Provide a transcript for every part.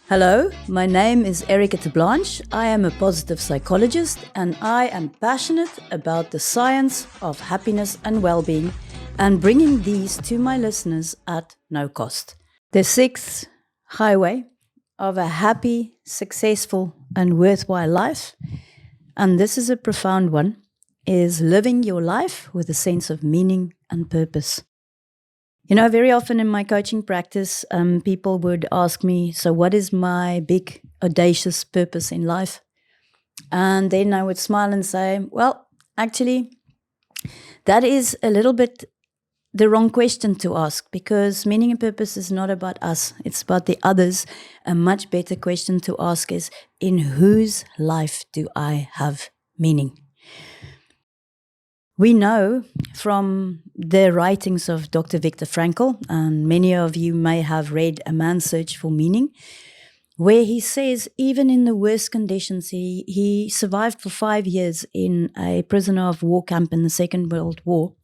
Hello, my name is Erika Terblanche. I am a positive psychologist and I am passionate about the science of happiness and well-being and bringing these to my listeners at no cost. The sixth highway of a happy, successful and worthwhile life, and this is a profound one, is living your life with a sense of meaning and purpose. You know, very often in my coaching practice, people would ask me, so what is my big, audacious purpose in life? And then I would smile and say, well, actually, that is a little bit the wrong question to ask, because meaning and purpose is not about us. It's about the others. A much better question to ask is, in whose life do I have meaning? We know from the writings of Dr. Viktor Frankl, and many of you may have read A Man's Search for Meaning, where he says even in the worst conditions, he survived for 5 years in a prisoner of war camp in the Second World War,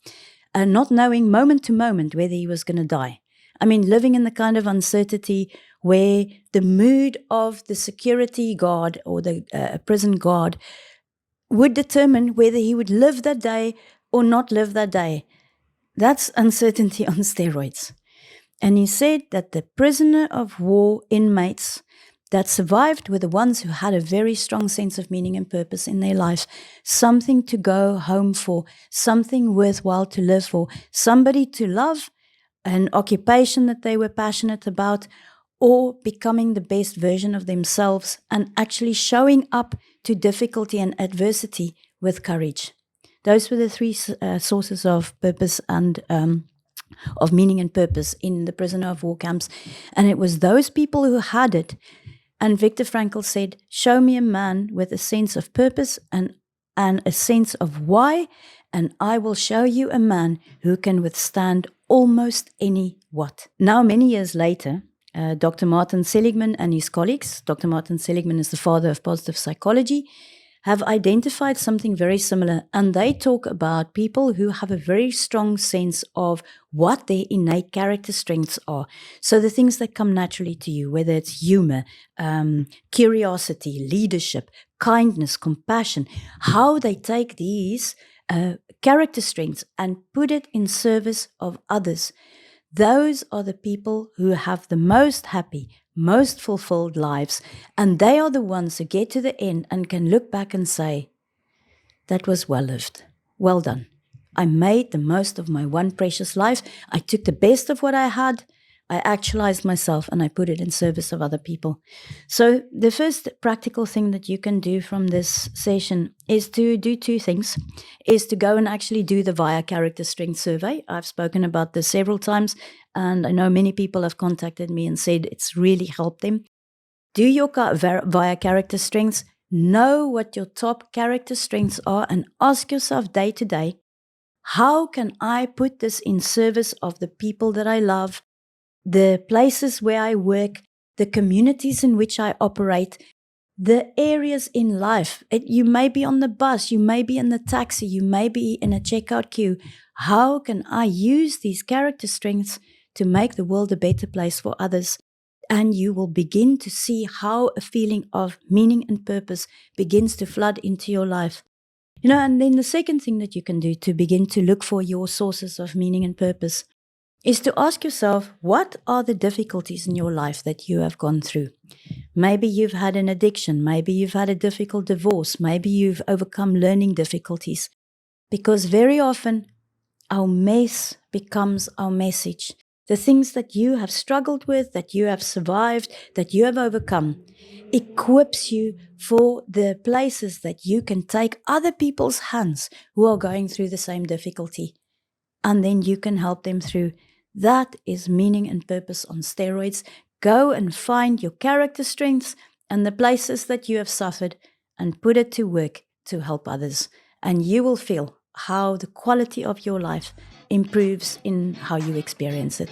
and not knowing moment to moment whether he was going to die. I mean, living in the kind of uncertainty where the mood of the security guard or the prison guard would determine whether he would live that day or not live that day. That's uncertainty on steroids. And he said that the prisoner of war inmates that survived were the ones who had a very strong sense of meaning and purpose in their life, something to go home for, something worthwhile to live for, somebody to love, an occupation that they were passionate about, or becoming the best version of themselves and actually showing up to difficulty and adversity with courage. Those were the three sources of purpose and of meaning and purpose in the prisoner of war camps. And it was those people who had it. And Viktor Frankl said, show me a man with a sense of purpose and a sense of why, and I will show you a man who can withstand almost any what. Now, many years later, Dr. Martin Seligman and his colleagues, Dr. Martin Seligman is the father of positive psychology, have identified something very similar. And they talk about people who have a very strong sense of what their innate character strengths are. So the things that come naturally to you, whether it's humor, curiosity, leadership, kindness, compassion, how they take these character strengths and put it in service of others. Those are the people who have the most happy, most fulfilled lives, and they are the ones who get to the end and can look back and say, that was well lived, well done. I made the most of my one precious life. I took the best of what I had, I actualized myself, and I put it in service of other people. So the first practical thing that you can do from this session is to do two things, is to go and actually do the VIA Character Strength Survey. I've spoken about this several times, and I know many people have contacted me and said it's really helped them. Do your VIA Character Strengths, know what your top character strengths are, and ask yourself day to day, how can I put this in service of the people that I love, the places where I work, the communities in which I operate, the areas in life. You may be on the bus, you may be in the taxi, you may be in a checkout queue. How can I use these character strengths to make the world a better place for others? And you will begin to see how a feeling of meaning and purpose begins to flood into your life. You know, and then the second thing that you can do to begin to look for your sources of meaning and purpose is to ask yourself, what are the difficulties in your life that you have gone through? Maybe you've had an addiction, maybe you've had a difficult divorce, maybe you've overcome learning difficulties. Because very often, our mess becomes our message. The things that you have struggled with, that you have survived, that you have overcome, equips you for the places that you can take other people's hands who are going through the same difficulty. And then you can help them through. That is meaning and purpose on steroids. Go and find your character strengths and the places that you have suffered and put it to work to help others. And you will feel how the quality of your life improves in how you experience it.